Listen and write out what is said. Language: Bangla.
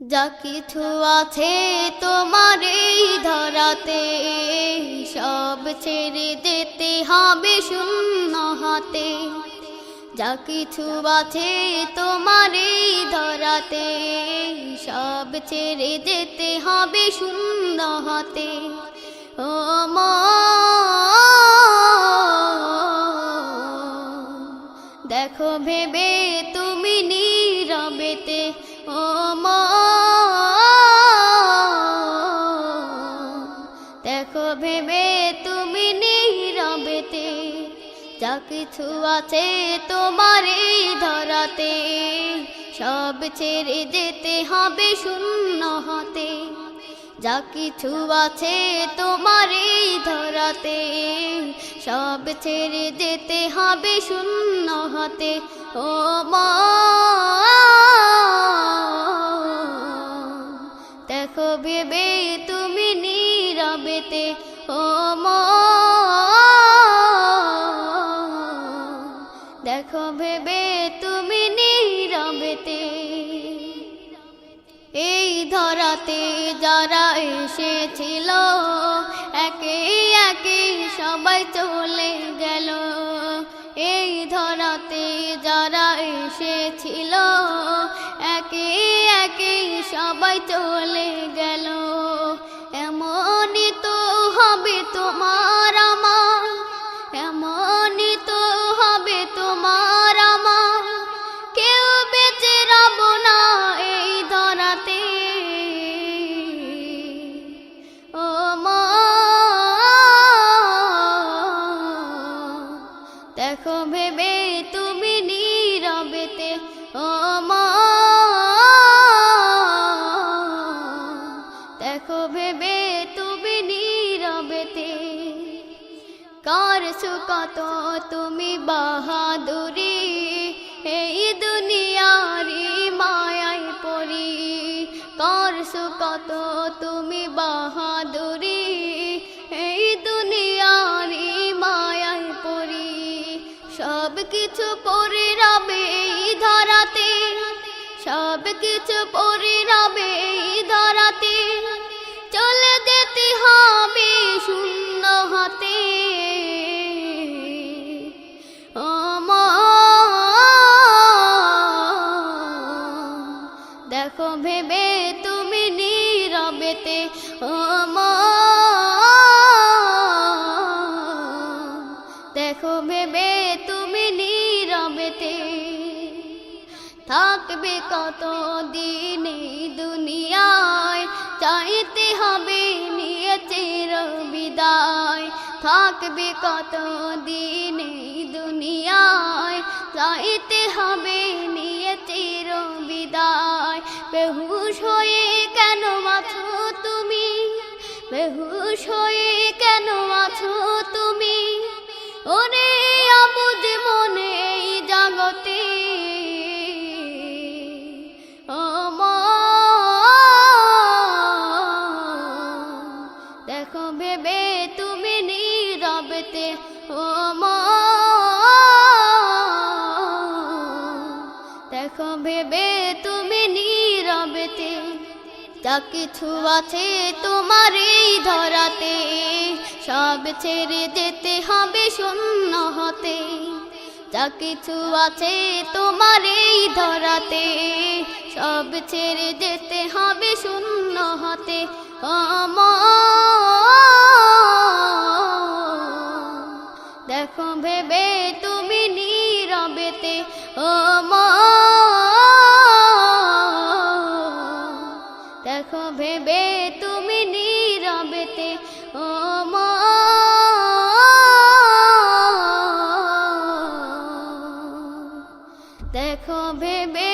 যা কিছু আছে তোমার এই ধরাতে, সব ছেড়ে যেতে হবে শূন্য হাতে। যা কিছু আছে তোমার এই ধরাতে, সব ছেড়ে যেতে হবে শূন্য হাতে। ও মন, দেখো ভেবে তুমি নীরবেতে। ও মন, দেখো ভেবে তুমি নীরবেতে। যা কিছু আছে তোমার এই ধরাতে, সব ছেড়ে যেতে হবে শূন্য হাতে। যা কিছু আছে তোমার এই ধরাতে, সব ছেড়ে যেতে হবে শূন্য হাতে। ও মন, দেখো ভেবে তুমি নীরবেতে। ও মন, দেখো ভেবে তুমি নীরবেতে। এই ধরাতে যারা এসেছিল, একে একে সবাই চলে গেল। এই ধরাতে যারা এসেছিল, একে একে সবাই চলে গেল। এমনই তো হবে তোমার আমার, এমনই তো হবে তোমার আমার। কেউ বেঁচে রব না এই ধরাতে। ও মন, দেখো ভেবে তুমি নীরবেতে। ও মন, দেখো ভেবে তুমি নীরবেতে। করছো কত তুমি বাহাদুরি, এই দুনিয়ারি মায়ায় পড়ি। করছো কত তুমি বাহাদুরি, এই দুনিয়ারি মায়ায় পড়ি। সব কিছু পড়ে রবে এই ধরাতে, সব কিছু পড়ে রবে এই ধরাতে। চলে যেতে হবে শূন্য হাতে। ও মন, দেখো ভেবে তুমি নীরবেতে। ও মন, দেখো ভেবে তুমি নীরবেতে। থাকবে কত দিন এই দুনিয়ায়, চাইতে হবে নিয়ে চির বিদায়। থাকবে কত দিন এই দুনিয়ায়, চাইতে হবে নিয়ে চির বিদায়। বেহুশ হয়ে কেন আছো তুমি, বেহুশ হয়ে কেন আছো তুমি। ওরে অবুঝ মনে এই জগতে। ও মন, দেখো ভেবে তুমি নীরবেতে। ও মন, দেখো ভেবে তুমি নীরবেতে। যা কিছু আছে তোমার এই ধরাতে, সব ছেড়ে যেতে হবে শূন্য হাতে। যা কিছু আছে তোমার এই ধরাতে, সব ছেড়ে যেতে হবে শূন্য হাতে। ও মন, দেখো ভেবে তুমি নীরবেতে। ও মন, দেখো ভেবে তুমি নীরবেতে। ও মন, দেখো ভেবে